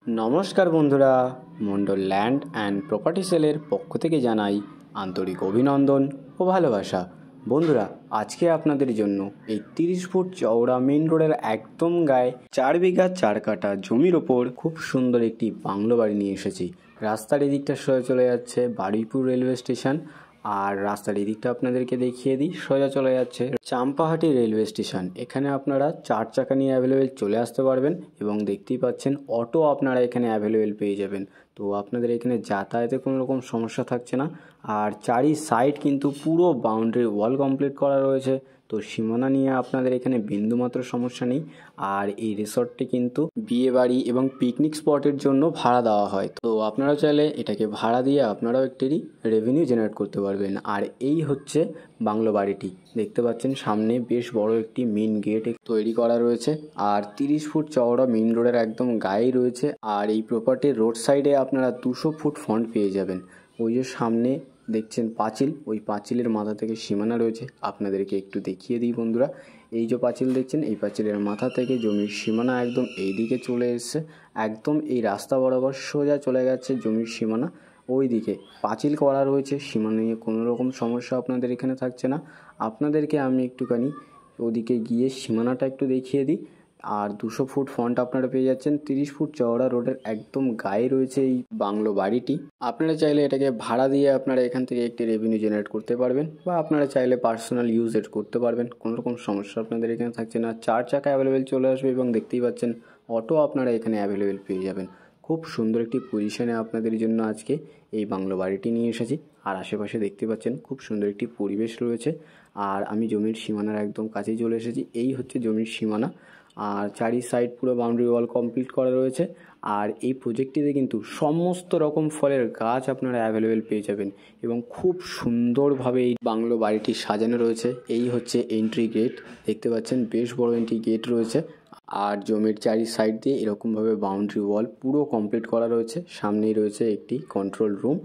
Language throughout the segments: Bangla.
নমস্কার বন্ধুরা, মন্ডল ল্যান্ড অ্যান্ড প্রপার্টি সেলের পক্ষ থেকে জানাই আন্তরিক অভিনন্দন ও ভালোবাসা। বন্ধুরা, আজকে আপনাদের জন্য এই 30 ফুট চওড়া মেন রোডের একদম গায়ে 4 বিঘা 4 কাঠা জমির ওপর খুব সুন্দর একটি বাংলো বাড়ি নিয়ে এসেছি। রাস্তার এদিকটা সোজা চলে যাচ্ছে বারুইপুর রেলওয়ে স্টেশন, আর রাস্তার এদিকটা আপনাদেরকে দেখিয়ে দিই, সোজা চলে যাচ্ছে চাম্পাহাটি রেলওয়ে স্টেশন। এখানে আপনারা 4 চাকা নিয়ে অ্যাভেলেবেল চলে আসতে পারবেন এবং দেখতেই পাচ্ছেন অটো আপনারা এখানে অ্যাভেলেবেল পেয়ে যাবেন। তো আপনাদের এখানে যাতায়াতে কোনো রকম সমস্যা থাকছে না। আর চারি সাইড কিন্তু পুরো বাউন্ডারি ওয়াল কমপ্লিট করা রয়েছে, তো সীমানা নিয়ে আপনাদের এখানে বিন্দুমাত্র সমস্যা নেই। আর এই রিসর্টটি কিন্তু বিয়ে বাড়ি এবং পিকনিক স্পটের জন্য ভাড়া দেওয়া হয়, তো আপনারা চাইলে এটাকে ভাড়া দিয়ে আপনারাও একটি রেভিনিউ জেনারেট করতে পারবেন। আর এই হচ্ছে বাংলো বাড়িটি, দেখতে পাচ্ছেন সামনে বেশ বড় একটি মেন গেট তৈরি করা রয়েছে, আর 30 ফুট চওড়া মেন রোডের একদম গায়েই রয়েছে। আর এই প্রপার্টির রোড সাইডে আপনারা 200 ফুট ফ্রন্ট পেয়ে যাবেন। ওই যে সামনে দেখছেন পাঁচিল, ওই পাঁচিলের মাথা থেকে সীমানা রয়েছে। আপনাদেরকে একটু দেখিয়ে দিই বন্ধুরা, এই যে পাঁচিল দেখছেন, এই পাঁচিলের মাথা থেকে জমির সীমানা একদম এই দিকে চলে এসছে। একদম এই রাস্তা বরাবর সোজা চলে গেছে জমির সীমানা, ওই দিকে পাঁচিল করা রয়েছে। সীমানা নিয়ে কোনো রকম সমস্যা আপনাদের এখানে থাকছে না। আপনাদেরকে আমি একটুখানি ওদিকে গিয়ে সীমানাটা একটু দেখিয়ে দিই। আর 200 ফুট ফ্রন্ট আপনারা পেয়ে যাচ্ছেন। 30 ফুট চওড়া রোডের একদম গায়ে রয়েছে এই বাংলো বাড়িটি। আপনারা চাইলে এটাকে ভাড়া দিয়ে আপনারা এখান থেকে একটি রেভিনিউ জেনারেট করতে পারবেন, বা আপনারা চাইলে পার্সোনাল ইউজের করতে পারবেন। কোনো রকম সমস্যা আপনাদের এখানে থাকছে না। 4 চাকা অ্যাভেলেবেল চলে আসবে এবং দেখতেই পাচ্ছেন অটো আপনারা এখানে অ্যাভেলেবেল পেয়ে যাবেন। খুব সুন্দর একটি পজিশনে আপনাদের জন্য আজকে এই বাংলো বাড়িটি নিয়ে এসেছি। আর আশেপাশে দেখতে পাচ্ছেন খুব সুন্দর একটি পরিবেশ রয়েছে। আর আমি জমির সীমানার একদম কাছেই চলে এসেছি। এই হচ্ছে জমির সীমানা, আর চারি সাইড পুরো বাউন্ডারি ওয়াল কমপ্লিট করা রয়েছে। আর এই প্রজেক্টটিতে কিন্তু সমস্ত রকম ফলের গাছ আপনারা অ্যাভেলেবেল পেয়ে যাবেন এবং খুব সুন্দরভাবে এই বাংলো বাড়িটি সাজানো রয়েছে। এই হচ্ছে এন্ট্রি গেট, দেখতে পাচ্ছেন বেশ বড় এন্ট্রি গেট রয়েছে। আর জমির চারি সাইড দিয়ে এরকমভাবে বাউন্ডারি ওয়াল পুরো কমপ্লিট করা রয়েছে। সামনেই রয়েছে একটি কন্ট্রোল রুম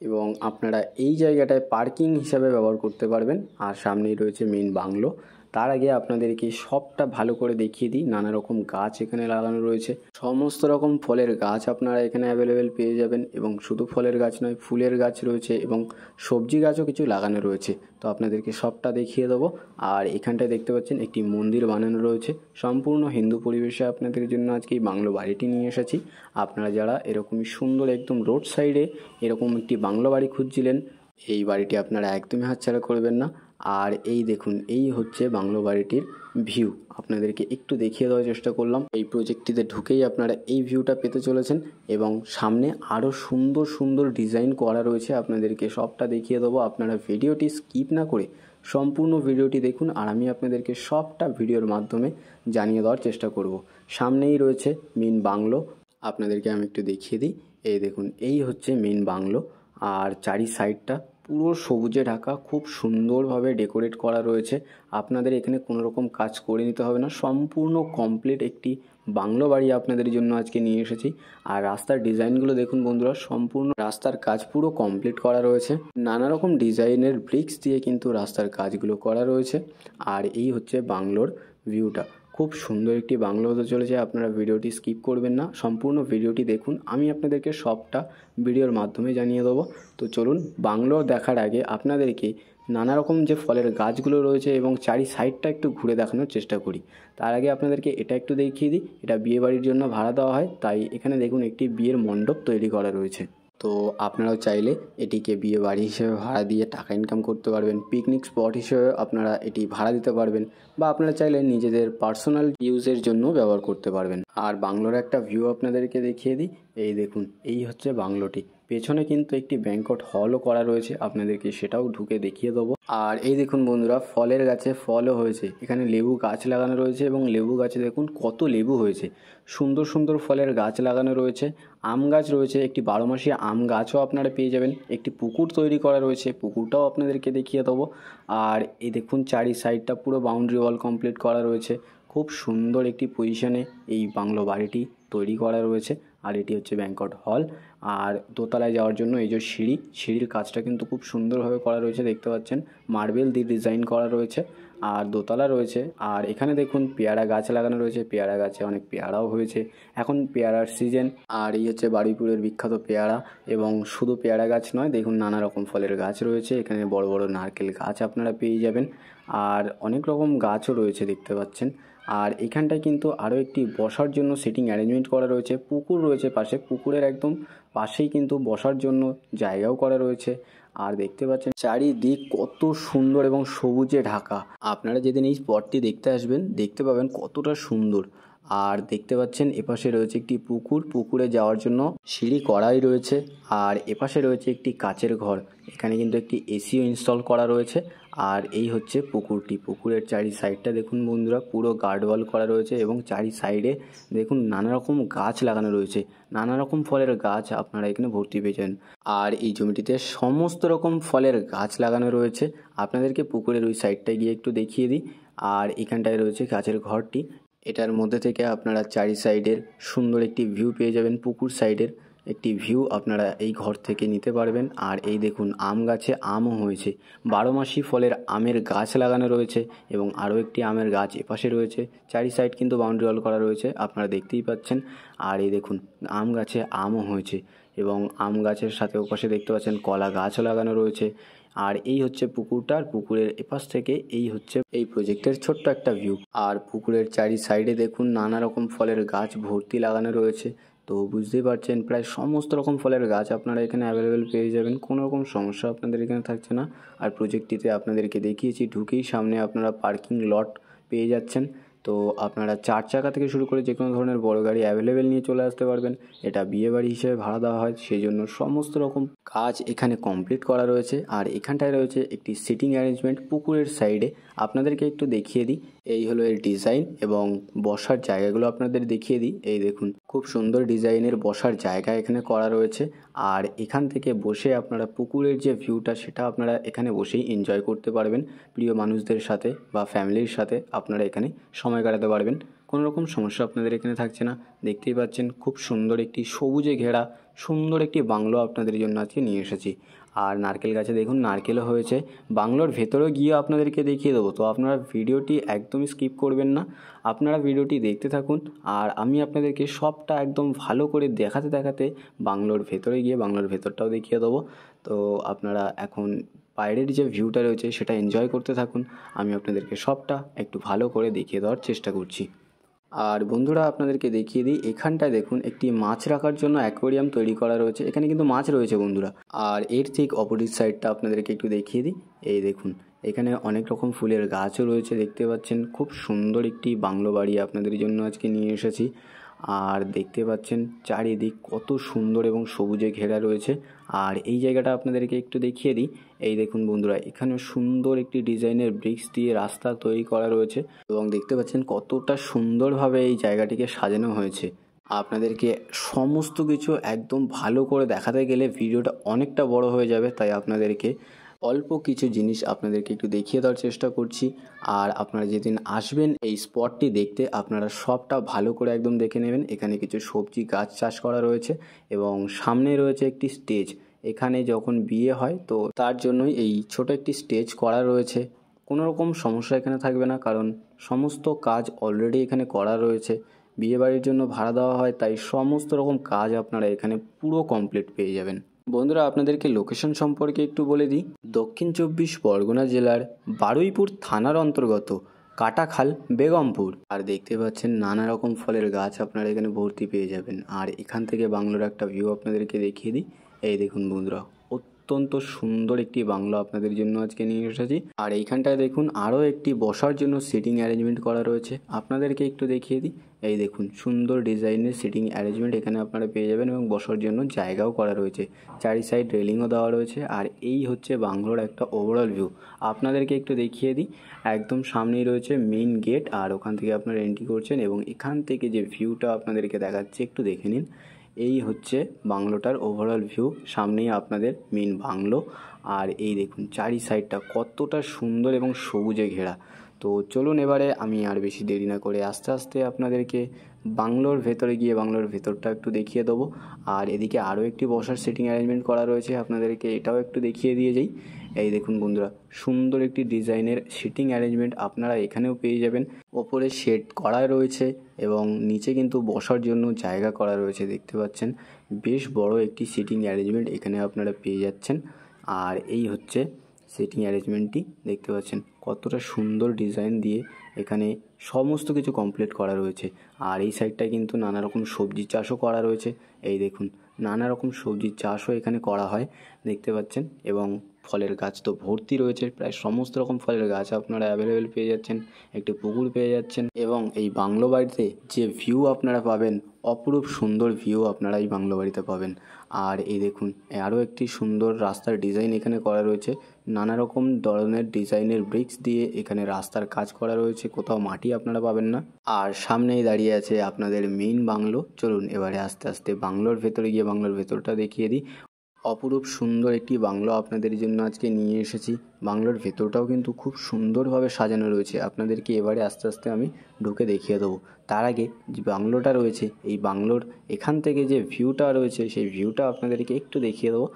এবং আপনারা এই জায়গাটায় পার্কিং হিসাবে ব্যবহার করতে পারবেন। আর সামনেই রয়েছে মেন বাংলো। তার আগে আপনাদেরকে সবটা ভালো করে দেখিয়ে দিই। নানা রকম গাছ এখানে লাগানো রয়েছে, সমস্ত রকম ফলের গাছ আপনারা এখানে অ্যাভেলেবেল পেয়ে যাবেন। এবং শুধু ফলের গাছ নয়, ফুলের গাছ রয়েছে এবং সবজি গাছও কিছু লাগানো রয়েছে, তো আপনাদেরকে সবটা দেখিয়ে দেবো। আর এখানটায় দেখতে পাচ্ছেন একটি মন্দির বানানো রয়েছে, সম্পূর্ণ হিন্দু পরিবেশে আপনাদের জন্য আজকে এই বাংলো বাড়িটি নিয়ে এসেছি। আপনারা যারা এরকমই সুন্দর একদম রোড সাইডে এরকম একটি বাংলো বাড়ি খুঁজছিলেন, এই বাড়িটি আপনারা একদমই হাতছাড়া করবেন না। আর এই দেখুন, এই হচ্ছে বাংলো বাড়িটির ভিউ। আপনাদেরকে একটু দেখিয়ে দেওয়ার চেষ্টা করলাম। এই প্রজেক্টটিতে ঢুকেই আপনারা এই ভিউটা পেতে চলেছেন এবং সামনে আরও সুন্দর সুন্দর ডিজাইন করা রয়েছে, আপনাদেরকে সবটা দেখিয়ে দেবো। আপনারা ভিডিওটি স্কিপ না করে সম্পূর্ণ ভিডিওটি দেখুন, আর আমি আপনাদেরকে সবটা ভিডিওর মাধ্যমে জানিয়ে দেওয়ার চেষ্টা করব। সামনেই রয়েছে মেন বাংলো, আপনাদেরকে আমি একটু দেখিয়ে দিই। এই দেখুন, এই হচ্ছে মেন বাংলো। আর চারি সাইডটা পুরো সবুজে ঢাকা, খুব সুন্দরভাবে ডেকোরেট করা রয়েছে। আপনাদের এখানে কোনো রকম কাজ করে নিতে হবে না, সম্পূর্ণ কমপ্লিট একটি বাংলো বাড়ি আপনাদের জন্য আজকে নিয়ে এসেছি। আর রাস্তার ডিজাইনগুলো দেখুন বন্ধুরা, সম্পূর্ণ রাস্তার কাজ পুরো কমপ্লিট করা রয়েছে। নানা রকম ডিজাইনের ব্রিক্স দিয়ে কিন্তু রাস্তার কাজগুলো করা রয়েছে। আর এই হচ্ছে বাংলোর ভিউটা, খুব সুন্দর একটি বাংলো হতে চলেছে। আপনারা ভিডিওটি স্কিপ করবেন না, সম্পূর্ণ ভিডিওটি দেখুন। আমি আপনাদেরকে সবটা ভিডিওর মাধ্যমে জানিয়ে দেবো। তো চলুন, বাংলো দেখার আগে আপনাদেরকে নানা রকম যে ফলের গাছগুলো রয়েছে এবং চারি সাইডটা একটু ঘুরে দেখানোর চেষ্টা করি। তার আগে আপনাদেরকে এটা একটু দেখিয়ে দিই, এটা বিয়ে বাড়ির জন্য ভাড়া দেওয়া হয়, তাই এখানে দেখুন একটি বিয়ের মণ্ডপ তৈরি করা রয়েছে। তো আপনারাও চাইলে এটিকে বিয়ে বাড়ি হিসেবে ভাড়া দিয়ে টাকা ইনকাম করতে পারবেন, পিকনিক স্পট হিসেবে আপনারা এটি ভাড়া দিতে পারবেন, বা আপনারা চাইলে নিজেদের পার্সোনাল ইউজের জন্য ব্যবহার করতে পারবেন। আর বাংলোর একটা ভিউ আপনাদেরকে দেখিয়ে দিই। এই দেখুন, এই হচ্ছে বাংলোটি। পেছনে কিন্তু একটি ব্যাংকট হলও করা রয়েছে, আপনাদেরকে সেটাও ঢুকে দেখিয়ে দেবো। আর এই দেখুন বন্ধুরা, ফলের গাছে ফলও হয়েছে। এখানে লেবু গাছ লাগানো রয়েছে এবং লেবু গাছে দেখুন কত লেবু হয়েছে। সুন্দর সুন্দর ফলের গাছ লাগানো রয়েছে, আম গাছ রয়েছে, একটি 12 মাসি আম গাছও আপনারা পেয়ে যাবেন। একটি পুকুর তৈরি করা রয়েছে, পুকুরটাও আপনাদেরকে দেখিয়ে দেবো। আর এই দেখুন চারি সাইডটা পুরো বাউন্ডারি ওয়াল কমপ্লিট করা রয়েছে। খুব সুন্দর একটি পজিশনে এই বাংলো বাড়িটি তৈরি করা রয়েছে। আর এটি হচ্ছে ব্যাংকট হল। আর দোতলায় যাওয়ার জন্য এই যে সিঁড়ির কাজটা কিন্তু খুব সুন্দরভাবে করা রয়েছে, দেখতে পাচ্ছেন মার্বেল দিয়ে ডিজাইন করা রয়েছে। আর দোতলা রয়েছে। আর এখানে দেখুন পেয়ারা গাছ লাগানো রয়েছে, পেয়ারা গাছে অনেক পেয়ারাও হয়েছে, এখন পেয়ারার সিজন। আর এই হচ্ছে বারুইপুরের বিখ্যাত পেয়ারা। এবং শুধু পেয়ারা গাছ নয়, দেখুন নানা রকম ফলের গাছ রয়েছে, এখানে বড় বড় নারকেল গাছ আপনারা পেয়ে যাবেন। আর অনেক রকম গাছও রয়েছে দেখতে পাচ্ছেন। আর এখানটায় কিন্তু আরও একটি বসার জন্য সিটিং অ্যারেঞ্জমেন্ট করা রয়েছে, পুকুর রয়েছে পাশে, পুকুরের একদম পাশেই কিন্তু বসার জন্য জায়গাও করা রয়েছে। আর দেখতে পাচ্ছেন চারিদিক কত সুন্দর এবং সবুজে ঢাকা। আপনারা যেদিন এই স্পটটি দেখতে আসবেন দেখতে পাবেন কতটা সুন্দর। আর দেখতে পাচ্ছেন এপাশে রয়েছে একটি পুকুর, পুকুরে যাওয়ার জন্য সিঁড়ি করাই রয়েছে। আর এপাশে রয়েছে একটি কাচের ঘর, এখানে কিন্তু একটি এসিও ইনস্টল করা রয়েছে। আর এই হচ্ছে পুকুরটি, পুকুরের চারি সাইডটা দেখুন বন্ধুরা, পুরো গার্ডওয়াল করা রয়েছে এবং চারি সাইডে দেখুন নানা রকম গাছ লাগানো রয়েছে, নানা রকম ফলের গাছ আপনারা এখানে ভর্তি পেয়েছেন। আর এই জমিটিতে সমস্ত রকম ফলের গাছ লাগানো রয়েছে। আপনাদেরকে পুকুরের ওই সাইডটায় গিয়ে একটু দেখিয়ে দিই। আর এখানটায় রয়েছে গাছের ঘরটি, এটার মধ্যে থেকে আপনারা চারি সাইডের সুন্দর একটি ভিউ পেয়ে যাবেন, পুকুর সাইডের একটি ভিউ আপনারা এই ঘর থেকে নিতে পারবেন। আর এই দেখুন আম গাছে আমও হয়েছে, 12 মাসি ফলের আমের গাছ লাগানো রয়েছে এবং আরও একটি আমের গাছ এপাশে রয়েছে। চারি সাইড কিন্তু বাউন্ডারি ওয়াল করা রয়েছে, আপনারা দেখতেই পাচ্ছেন। আর এই দেখুন আম গাছে আমও হয়েছে এবং আম গাছের সাথে ওপাশে দেখতে পাচ্ছেন কলা গাছও লাগানো রয়েছে। আর এই হচ্ছে পুকুরটার, পুকুরের এপাশ থেকে এই হচ্ছে এই প্রজেক্টের ছোট্ট একটা ভিউ। আর পুকুরের চারি সাইডে দেখুন নানা রকম ফলের গাছ ভর্তি লাগানো রয়েছে। তো বুঝতেই পারছেন প্রায় সমস্ত রকম ফলের গাছ আপনারা এখানে অ্যাভেলেবেল পেয়ে যাবেন, কোনো রকম সমস্যা আপনাদের এখানে থাকছে না। আর প্রজেক্টটিতে আপনাদেরকে দেখিয়েছি, ঢুকেই সামনে আপনারা পার্কিং লট পেয়ে যাচ্ছেন। তো আপনারা 4 চাকা থেকে শুরু করে যে কোনো ধরনের বড় গাড়ি অ্যাভেলেবেল নিয়ে চলে আসতে পারবেন। এটা বিয়ে বাড়ি হিসেবে ভাড়া দেওয়া হয়, সেই জন্য সমস্ত রকম কাজ এখানে কমপ্লিট করা রয়েছে। আর এখানটায় রয়েছে একটি সিটিং অ্যারেঞ্জমেন্ট পুকুরের সাইডে, আপনাদেরকে একটু দেখিয়ে দিই। এই হলো এর ডিজাইন এবং বসার জায়গাগুলো আপনাদের দেখিয়ে দিই। এই দেখুন খুব সুন্দর ডিজাইনের বসার জায়গা এখানে করা রয়েছে। আর এখান থেকে বসে আপনারা পুকুরের যে ভিউটা সেটা আপনারা এখানে বসেই এনজয় করতে পারবেন, প্রিয় মানুষদের সাথে বা ফ্যামিলির সাথে আপনারা এখানে সময় কাটাতে পারবেন, কোনো রকম সমস্যা আপনাদের এখানে থাকছে না। দেখতেই পাচ্ছেন খুব সুন্দর একটি সবুজে ঘেরা সুন্দর একটি বাংলো আপনাদের জন্য আজকে নিয়ে এসেছি। আর নারকেল গাছে দেখুন নারকেলও হয়েছে, বাংলোর ভেতরেও গিয়ে আপনাদেরকে দেখিয়ে দেবো। তো আপনারা ভিডিওটি একদমই স্কিপ করবেন না, আপনারা ভিডিওটি দেখতে থাকুন। আর আমি আপনাদেরকে সবটা একদম ভালো করে দেখাতে দেখাতে বাংলোর ভেতরে গিয়ে বাংলোর ভেতরটাও দেখিয়ে দেবো। তো আপনারা এখন বাইরের যে ভিউটা রয়েছে সেটা এনজয় করতে থাকুন, আমি আপনাদেরকে সবটা একটু ভালো করে দেখিয়ে দেওয়ার চেষ্টা করছি। আর বন্ধুরা আপনাদেরকে দেখিয়ে দিই, এখানটায় দেখুন একটি মাছ রাখার জন্য অ্যাকোয়ারিয়াম তৈরি করা রয়েছে, এখানে কিন্তু মাছ রয়েছে বন্ধুরা। আর এর ঠিক অপোজিট সাইডটা আপনাদেরকে একটু দেখিয়ে দিই। এই দেখুন এখানে অনেক রকম ফুলের গাছও রয়েছে, দেখতে পাচ্ছেন খুব সুন্দর একটি বাংলো বাড়ি আপনাদের জন্য আজকে নিয়ে এসেছি। আর দেখতে পাচ্ছেন চারিদিক কত সুন্দর এবং সবুজে ঘেরা রয়েছে। আর এই জায়গাটা আপনাদেরকে একটু দেখিয়ে দিই। এই দেখুন বন্ধুরা, এখানে সুন্দর একটি ডিজাইনের ব্রিক্স দিয়ে রাস্তা তৈরি করা রয়েছে এবং দেখতে পাচ্ছেন কতটা সুন্দরভাবে এই জায়গাটিকে সাজানো হয়েছে। আপনাদেরকে সমস্ত কিছু একদম ভালো করে দেখাতে গেলে ভিডিওটা অনেকটা বড় হয়ে যাবে, তাই আপনাদেরকে অল্প কিছু জিনিস আপনাদেরকে একটু দেখিয়ে দেওয়ার চেষ্টা করছি। আর আপনারা যেদিন আসবেন এই স্পটটি দেখতে আপনারা সবটা ভালো করে একদম দেখে নেবেন। এখানে কিছু সবজি গাছ চাষ করা রয়েছে এবং সামনে রয়েছে একটি স্টেজ, এখানে যখন বিয়ে হয় তো তার জন্যই এই ছোট একটি স্টেজ করা রয়েছে। কোনো রকম সমস্যা এখানে থাকবে না, কারণ সমস্ত কাজ অলরেডি এখানে করা রয়েছে। বিয়েবাড়ির জন্য ভাড়া দেওয়া হয়, তাই সমস্ত রকম কাজ আপনারা এখানে পুরো কমপ্লিট পেয়ে যাবেন। বন্ধুরা আপনাদেরকে লোকেশন সম্পর্কে একটু বলে দিই, দক্ষিণ 24 পরগনা জেলার বারুইপুর থানার অন্তর্গত কাটাখাল বেগমপুর। আর দেখতে পাচ্ছেন নানা রকম ফলের গাছ আপনারা এখানে ভর্তি পেয়ে যাবেন। আর এখান থেকে বাংলোর একটা ভিউ আপনাদেরকে দেখিয়ে দিই। এই দেখুন বন্ধুরা, অত্যন্ত সুন্দর একটি বাংলো আপনাদের জন্য আজকে নিয়ে এসেছি। আর এইখানটায় দেখুন আরও একটি বসার জন্য সিটিং অ্যারেঞ্জমেন্ট করা রয়েছে, আপনাদেরকে একটু দেখিয়ে দিই। এই দেখুন সুন্দর ডিজাইনের সিটিং অ্যারেঞ্জমেন্ট এখানে আপনারা পেয়ে যাবেন এবং বসার জন্য জায়গাও করা রয়েছে, চারি সাইড রেলিংও দেওয়া রয়েছে। আর এই হচ্ছে বাংলোর একটা ওভারঅল ভিউ, আপনাদেরকে একটু দেখিয়ে দিই। একদম সামনেই রয়েছে মেইন গেট, আর ওখান থেকে আপনারা এন্ট্রি করছেন এবং এখান থেকে যে ভিউটা আপনাদেরকে দেখাচ্ছে একটু দেখে নিন। এই হচ্ছে বাংলোটার ওভারঅল ভিউ, সামনেই আপনাদের মেন বাংলো। আর এই দেখুন চারি সাইডটা কতটা সুন্দর এবং সবুজে ঘেরা। তো চলুন এবারে আমি আর বেশি দেরি না করে আস্তে আস্তে আপনাদেরকে বাংলোর ভেতরে গিয়ে বাংলোর ভেতরটা একটু দেখিয়ে দেবো। আর এদিকে আরও একটি বসার সিটিং অ্যারেঞ্জমেন্ট করা রয়েছে, আপনাদেরকে এটাও একটু দেখিয়ে দিয়ে যাই। এই দেখুন বন্ধুরা, সুন্দর একটি ডিজাইনের সিটিং অ্যারেঞ্জমেন্ট আপনারা এখানেও পেয়ে যাবেন। ওপরে শেড করা রয়েছে এবং নিচে কিন্তু বসার জন্য জায়গা করা রয়েছে, দেখতে পাচ্ছেন। বেশ বড় একটি সিটিং অ্যারেঞ্জমেন্ট এখানে আপনারা পেয়ে যাচ্ছেন। আর এই হচ্ছে সিটিং অ্যারেঞ্জমেন্টটি, দেখতে পাচ্ছেন কতটা সুন্দর ডিজাইন দিয়ে এখানে সমস্ত কিছু কমপ্লিট করা রয়েছে। আর এই সাইডটায় কিন্তু নানা রকম সবজি চাষও করা রয়েছে। এই দেখুন, নানা রকম সবজির চাষও এখানে করা হয়, দেখতে পাচ্ছেন। এবং ফলের গাছ তো ভর্তি রয়েছে, প্রায় সমস্ত রকম ফলের গাছ আপনারা অ্যাভেলেবেল পেয়ে যাচ্ছেন। একটি পুকুর পেয়ে যাচ্ছেন এবং এই বাংলো বাড়িতে যে ভিউ আপনারা পাবেন, অপরূপ সুন্দর ভিউ আপনারা এই বাংলো বাড়িতে পাবেন। আর এই দেখুন, আরও একটি সুন্দর রাস্তার ডিজাইন এখানে করা রয়েছে। নানা রকম ধরনের ডিজাইনের ব্রিক্স দিয়ে এখানে রাস্তার কাজ করা রয়েছে, কোথাও মাটি আপনারা পাবেন না। আর সামনেই দাঁড়িয়ে আছে আপনাদের মেইন বাংলো। চলুন এবারে আস্তে আস্তে বাংলোর ভেতরে গিয়ে বাংলোর ভেতরটা দেখিয়ে দিই। অপরূপ সুন্দর একটি বাংলো আপনাদের জন্য আজকে নিয়ে এসেছি। বাংলোর ভেতরটাও কিন্তু খুব সুন্দরভাবে সাজানো রয়েছে, আপনাদেরকে এবারে আস্তে আস্তে আমি ঢুকে দেখিয়ে দেবো। তার আগে যে বাংলোটা রয়েছে, এই বাংলোর এখান থেকে যে ভিউটা রয়েছে, সেই ভিউটা আপনাদেরকে একটু দেখিয়ে দেবো।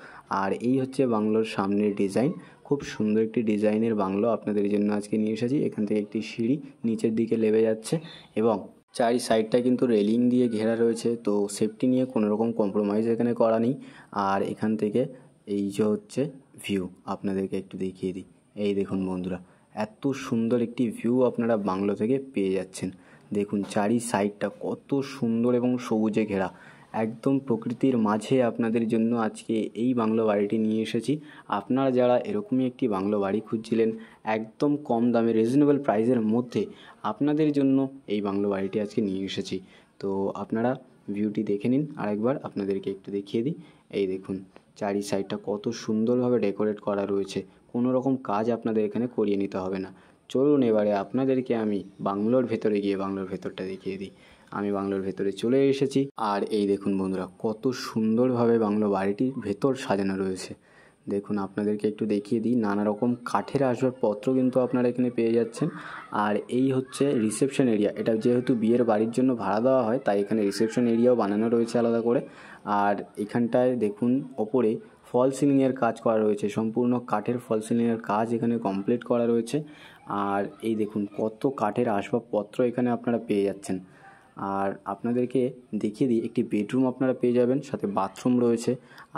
আর এই হচ্ছে বাংলোর সামনের ডিজাইন, খুব সুন্দর একটি ডিজাইনের বাংলো আপনাদের জন্য আজকে নিয়ে এসেছি। এখান থেকে একটি সিঁড়ি নিচের দিকে নেমে যাচ্ছে এবং চারি সাইডটা কিন্তু রেলিং দিয়ে ঘেরা রয়েছে, তো সেফটি নিয়ে কোনো রকম কম্প্রোমাইজ এখানে করা নেই। আর এখান থেকে এই যে হচ্ছে ভিউ, আপনাদেরকে একটু দেখিয়ে দিই। এই দেখুন বন্ধুরা, এত সুন্দর একটি ভিউ আপনারা বাংলো থেকে পেয়ে যাচ্ছেন। দেখুন চারি সাইডটা কত সুন্দর এবং সবুজে ঘেরা, একদম প্রকৃতির মাঝে আপনাদের জন্য আজকে এই বাংলো বাড়িটি নিয়ে এসেছি। আপনারা যারা এরকমই একটি বাংলো বাড়ি খুঁজছিলেন, একদম কম দামে রিজনেবল প্রাইসের মধ্যে, আপনাদের জন্য এই বাংলো বাড়িটি আজকে নিয়ে এসেছি। তো আপনারা ভিউটি দেখে নিন, আরেকবার আপনাদেরকে একটু দেখিয়ে দিই। এই দেখুন চারি সাইডটা কত সুন্দরভাবে ডেকোরেট করা রয়েছে, কোনো রকম কাজ আপনাদের এখানে করিয়ে নিতে হবে না। চলুন এবারে আপনাদেরকে আমি বাংলোর ভেতরে গিয়ে বাংলোর ভেতরটা দেখিয়ে দিই। আমি বাংলোর ভেতরে চলে এসেছি। আর এই দেখুন বন্ধুরা, কত সুন্দরভাবে বাংলো বাড়িটির ভেতর সাজানো রয়েছে। দেখুন আপনাদেরকে একটু দেখিয়ে দিই, নানা রকম কাঠের আসবাবপত্র কিন্তু আপনারা এখানে পেয়ে যাচ্ছেন। আর এই হচ্ছে রিসেপশন এরিয়া, এটা যেহেতু বিয়ের বাড়ির জন্য ভাড়া দেওয়া হয়, তাই এখানে রিসেপশন এরিয়াও বানানো রয়েছে আলাদা করে। আর এখানটায় দেখুন ওপরে ফল সিলিংয়ের কাজ করা রয়েছে, সম্পূর্ণ কাঠের ফল সিলিংয়ের কাজ এখানে কমপ্লিট করা রয়েছে। আর এই দেখুন কত কাঠের আসবাবপত্র এখানে আপনারা পেয়ে যাচ্ছেন। আর আপনাদেরকে দেখিয়ে দিই, একটি বেডরুম আপনারা পেয়ে যাবেন, সাথে বাথরুম রয়েছে।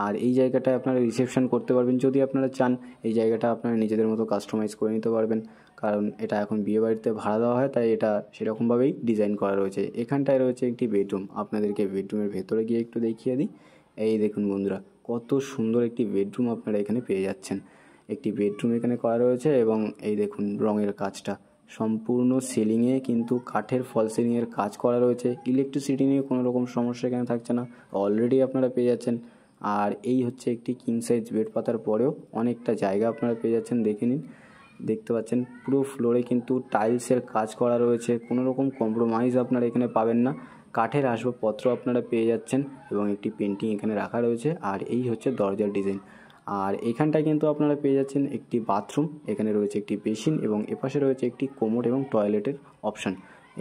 আর এই জায়গাটায় আপনারা রিসেপশন করতে পারবেন, যদি আপনারা চান এই জায়গাটা আপনারা নিজেদের মতো কাস্টমাইজ করে নিতে পারবেন, কারণ এটা এখন বিয়েবাড়িতে ভাড়া দেওয়া হয়, তাই এটা সেরকমভাবেই ডিজাইন করা রয়েছে। এখানটায় রয়েছে একটি বেডরুম, আপনাদেরকে বেডরুমের ভেতরে গিয়ে একটু দেখিয়ে দিই। এই দেখুন বন্ধুরা, কত সুন্দর একটি বেডরুম আপনারা এখানে পেয়ে যাচ্ছেন। একটি বেডরুম এখানে করা রয়েছে এবং এই দেখুন রঙের কাজটা, সম্পূর্ণ সিলিংয়ে কিন্তু কাঠের ফল সিলিংয়ের কাজ করা রয়েছে। ইলেকট্রিসিটি নিয়ে কোনো রকম সমস্যা এখানে থাকছে না, অলরেডি আপনারা পেয়ে যাচ্ছেন। আর এই হচ্ছে একটি কিং সাইজ বেড পাতার পরেও অনেকটা জায়গা আপনারা পেয়ে যাচ্ছেন, দেখে নিন। দেখতে পাচ্ছেন পুরো ফ্লোরে কিন্তু টাইলসের কাজ করা রয়েছে, কোনো রকম কম্প্রোমাইজ আপনারা এখানে পাবেন না। কাঠের আসবাবপত্র আপনারা পেয়ে যাচ্ছেন এবং একটি পেন্টিং এখানে রাখা রয়েছে। আর এই হচ্ছে দরজার ডিজাইন। আর এখানটায় কিন্তু আপনারা পেয়ে যাচ্ছেন একটি বাথরুম, এখানে রয়েছে একটি বেসিন এবং এপাশে রয়েছে একটি কোমোড এবং টয়লেটের অপশান।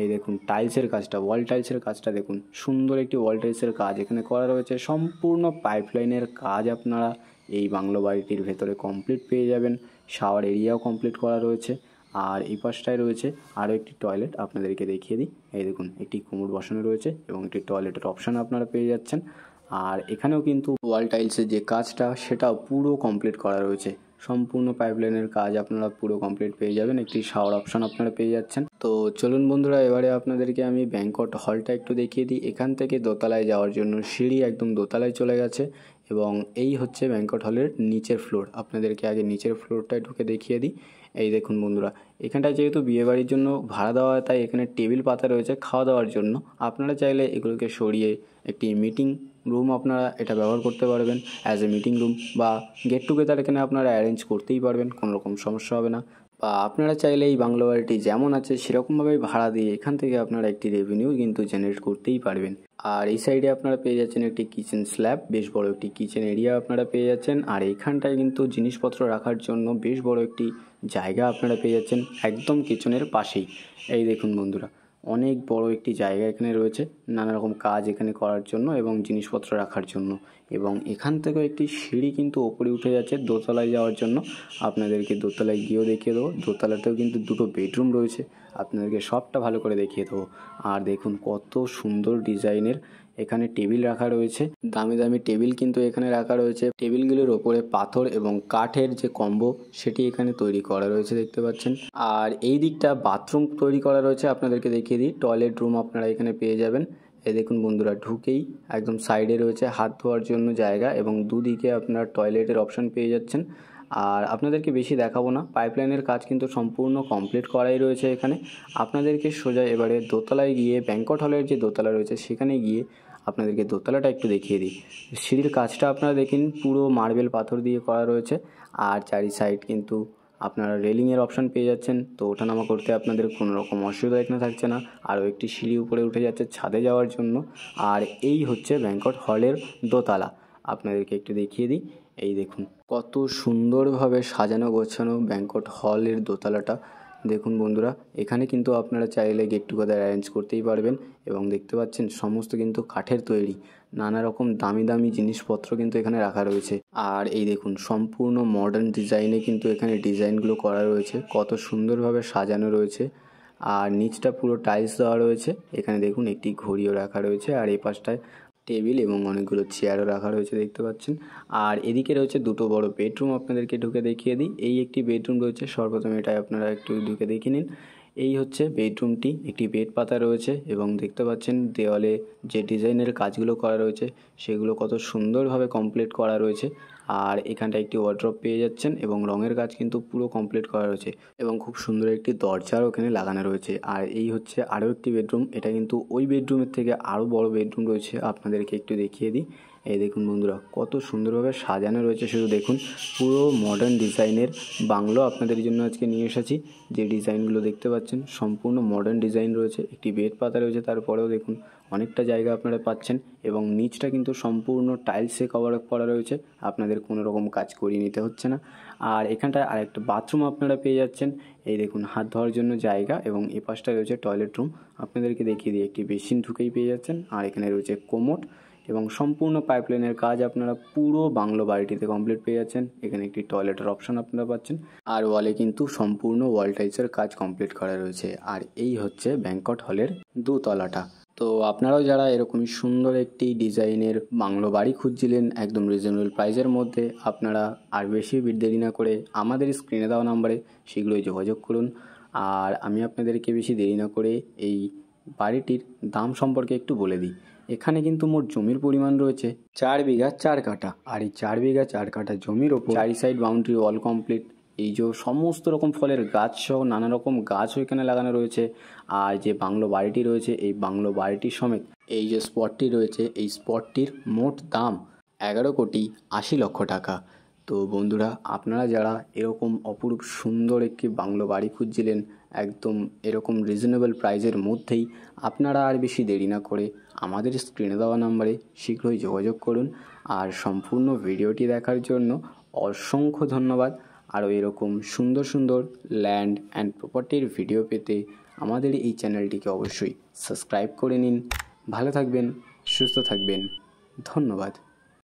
এই দেখুন টাইলসের কাজটা, ওয়াল টাইলসের কাজটা দেখুন, সুন্দর একটি ওয়াল টাইলসের কাজ এখানে করা রয়েছে। সম্পূর্ণ পাইপলাইনের কাজ আপনারা এই বাংলো বাড়িটির ভেতরে কমপ্লিট পেয়ে যাবেন। শাওয়ার এরিয়াও কমপ্লিট করা রয়েছে। আর এই পাশটায় রয়েছে আরও একটি টয়লেট, আপনাদেরকে দেখিয়ে দিই। এই দেখুন একটি কোমোড বসানো রয়েছে এবং একটি টয়লেটের অপশান আপনারা পেয়ে যাচ্ছেন। আর এখানেও কিন্তু ওয়াল টাইলসের যে কাজটা, সেটাও পুরো কমপ্লিট করা রয়েছে। সম্পূর্ণ পাইপলাইনের কাজ আপনারা পুরো কমপ্লিট পেয়ে যাবেন, একটি শাওয়ার অপশান আপনারা পেয়ে যাচ্ছেন। তো চলুন বন্ধুরা, এবারে আপনাদেরকে আমি ব্যাংকট হলটা একটু দেখিয়ে দিই। এখান থেকে দোতলায় যাওয়ার জন্য সিঁড়ি একদম দোতলায় চলে গেছে এবং এই হচ্ছে ব্যাংকট হলের নিচের ফ্লোর। আপনাদেরকে আগে নিচের ফ্লোরটায় ঢুকে দেখিয়ে দিই। এই দেখুন বন্ধুরা, এখানটায় যেহেতু বিয়েবাড়ির জন্য ভাড়া দেওয়া হয়, তাই এখানে টেবিল পাতা রয়েছে খাওয়া দাওয়ার জন্য। আপনারা চাইলে এগুলোকে সরিয়ে একটি মিটিং রুম আপনারা এটা ব্যবহার করতে পারবেন, অ্যাজ এ মিটিং রুম, বা গেট টুগেদার এখানে আপনারা অ্যারেঞ্জ করতেই পারবেন, কোনো রকম সমস্যা হবে না। বা আপনারা চাইলে এই বাংলো বাড়িটি যেমন আছে সেরকমভাবেই ভাড়া দিয়ে এখান থেকে আপনারা একটি রেভিনিউ কিন্তু জেনারেট করতেই পারবেন। আর এই সাইডে আপনারা পেয়ে যাচ্ছেন একটি কিচেন স্ল্যাব, বেশ বড় একটি কিচেন এরিয়া আপনারা পেয়ে যাচ্ছেন। আর এইখানটায় কিন্তু জিনিসপত্র রাখার জন্য বেশ বড় একটি জায়গা আপনারা পেয়ে যাচ্ছেন একদম কিচেনের পাশেই। এই দেখুন বন্ধুরা, অনেক বড় একটি জায়গা এখানে রয়েছে নানা রকম কাজ এখানে করার জন্য এবং জিনিসপত্র রাখার জন্য। এবং এখান থেকেও একটি সিঁড়ি কিন্তু ওপরে উঠে যাচ্ছে দোতলায় যাওয়ার জন্য। আপনাদেরকে দোতলায় গিয়েও দেখিয়ে দেবো। দোতলাতেও কিন্তু দুটো বেডরুম রয়েছে, আপনাদেরকে সবটা ভালো করে দেখিয়ে দেবো। আর দেখুন কত সুন্দর ডিজাইনের এখানে টেবিল রাখা রয়েছে, দামি দামি টেবিল কিন্তু এখানে রাখা রয়েছে। টেবিলগুলোর ওপরে পাথর এবং কাঠের যে কম্বো সেটি এখানে তৈরি করা রয়েছে দেখতে পাচ্ছেন। আর এই দিকটা বাথরুম তৈরি করা রয়েছে, আপনাদেরকে দেখিয়ে দিই। টয়লেট রুম আপনারা এখানে পেয়ে যাবেন। এই দেখুন বন্ধুরা, ঢুকেই একদম সাইডে রয়েছে হাত ধোয়ার জন্য জায়গা এবং দুদিকে আপনারা টয়লেটের অপশান পেয়ে যাচ্ছেন। আর আপনাদেরকে বেশি দেখাবো না, পাইপলাইনের কাজ কিন্তু সম্পূর্ণ কমপ্লিট করাই রয়েছে এখানে। আপনাদেরকে সোজা এবারে দোতলায় গিয়ে, ব্যাংকট হলের যে দোতলা রয়েছে সেখানে গিয়ে আপনাদেরকে দোতলাটা একটু দেখিয়ে দিই। সিঁড়ির কাজটা আপনারা দেখুন পুরো মার্বেল পাথর দিয়ে করা রয়েছে। আর চারি সাইড কিন্তু আপনারা রেলিংয়ের অপশান পেয়ে যাচ্ছেন, তো ওঠানামা করতে আপনাদের কোনো রকম অসুবিধা এখানে থাকছে না। আরও একটি সিঁড়ি উপরে উঠে যাচ্ছে ছাদে যাওয়ার জন্য। আর এই হচ্ছে ব্যাংকট হলের দোতলা, আপনাদেরকে একটু দেখিয়ে দিই। এই দেখুন কত সুন্দরভাবে সাজানো গোছানো ব্যাংকট হলের দোতলাটা। দেখুন বন্ধুরা, এখানে কিন্তু আপনারা চাইলে গেট টুগেদার অ্যারেঞ্জ করতেই পারবেন। এবং দেখতে পাচ্ছেন সমস্ত কিন্তু কাঠের তৈরি, নানা রকম দামি দামি জিনিসপত্র কিন্তু এখানে রাখা রয়েছে। আর এই দেখুন সম্পূর্ণ মডার্ন ডিজাইনে কিন্তু এখানে ডিজাইনগুলো করা রয়েছে, কত সুন্দরভাবে সাজানো রয়েছে। আর নিচটা পুরো টাইলস দেওয়া রয়েছে। এখানে দেখুন একটি ঘড়িও রাখা রয়েছে, আর এই পাশটায় টেবিল এবং অনেকগুলো চেয়ারও রাখা রয়েছে দেখতে পাচ্ছেন। আর এদিকে রয়েছে দুটো বড় বেডরুম, আপনাদেরকে ঢুকে দেখিয়ে দিই। এই একটি বেডরুম রয়েছে, সর্বপ্রথমে এটাই আপনারা একটু ঢুকে দেখে নিন। এই হচ্ছে বেডরুমটি, একটি বেড পাতা রয়েছে এবং দেখতে পাচ্ছেন দেওয়ালে যে ডিজাইনের কাজগুলো করা রয়েছে সেগুলো কত সুন্দরভাবে কমপ্লিট করা রয়েছে। আর এখানটা একটি ওয়ার্ড্রপ পেয়ে যাচ্ছেন এবং রঙের কাজ কিন্তু পুরো কমপ্লিট করা রয়েছে এবং খুব সুন্দর একটি দরজাও এখানে লাগানো রয়েছে। আর এই হচ্ছে আরও একটি বেডরুম, এটা কিন্তু ওই বেডরুমের থেকে আরও বড় বেডরুম রয়েছে, আপনাদেরকে একটু দেখিয়ে দিই। এই দেখুন বন্ধুরা কত সুন্দরভাবে সাজানো রয়েছে, শুধু দেখুন পুরো মডার্ন ডিজাইনের বাংলো আপনাদের জন্য আজকে নিয়ে এসেছি। যে ডিজাইনগুলো দেখতে পাচ্ছেন সম্পূর্ণ মডার্ন ডিজাইন রয়েছে, একটি বেড পাতা রয়েছে, তারপরেও দেখুন অনেকটা জায়গা আপনারা পাচ্ছেন এবং নিচটা কিন্তু সম্পূর্ণ টাইলসে কভার করা রয়েছে, আপনাদের কোনো রকম কাজ করিয়ে নিতে হচ্ছে না। আর এখানটায় আরেকটা বাথরুম আপনারা পেয়ে যাচ্ছেন। এই দেখুন হাত ধোয়ার জন্য জায়গা এবং এ পাশটায় রয়েছে টয়লেট রুম, আপনাদেরকে দেখিয়ে দিই। একটি বেসিন ঢুকেই পেয়ে যাচ্ছেন, আর এখানে রয়েছে কোমোড এবং সম্পূর্ণ পাইপলাইনের কাজ আপনারা পুরো বাংলো বাড়িটিতে কমপ্লিট পেয়ে যাচ্ছেন। এখানে একটি টয়লেটের অপশান আপনারা পাচ্ছেন, আর ওয়ালে কিন্তু সম্পূর্ণ ওয়াল টাইলসের কাজ কমপ্লিট করা রয়েছে। আর এই হচ্ছে ব্যাংকট হলের দোতলাটা। তো আপনারাও যারা এরকমই সুন্দর একটি ডিজাইনের বাংলো বাড়ি খুঁজছিলেন একদম রিজনেবল প্রাইসের মধ্যে, আপনারা আর বেশি দেরি না করে আমাদের স্ক্রিনে দেওয়া নাম্বারে শীঘ্রই যোগাযোগ করুন। আর আমি আপনাদেরকে বেশি দেরি না করে এই বাড়িটির দাম সম্পর্কে একটু বলে দিই। এখানে কিন্তু মোট জমির পরিমাণ রয়েছে 4 বিঘা 4 কাঠা। আর এই 4 বিঘা 4 কাঠা জমির ওপর চারি সাইড বাউন্ডারি ওয়াল কমপ্লিট, এই যে সমস্ত রকম ফলের গাছ সহ নানা রকম গাছও এখানে লাগানো রয়েছে। আর যে বাংলো বাড়িটি রয়েছে এই বাংলো বাড়িটির সমেত এই যে স্পটটি রয়েছে এই স্পটটির মোট দাম 11,80,00,000 টাকা। তো বন্ধুরা, আপনারা যারা এরকম অপরূপ সুন্দর একটি বাংলো বাড়ি খুঁজছিলেন একদম এরকম রিজনেবল প্রাইসের মধ্যেই, আপনারা আর বেশি দেরি না করে আমাদের স্ক্রিনে দেওয়া নাম্বারে শীঘ্রই যোগাযোগ করুন। আর সম্পূর্ণ ভিডিওটি দেখার জন্য অসংখ্য ধন্যবাদ। আরও এরকম সুন্দর সুন্দর ল্যান্ড অ্যান্ড প্রপার্টির ভিডিও পেতে আমাদের এই চ্যানেলটিকে অবশ্যই সাবস্ক্রাইব করে নিন। ভালো থাকবেন, সুস্থ থাকবেন, ধন্যবাদ।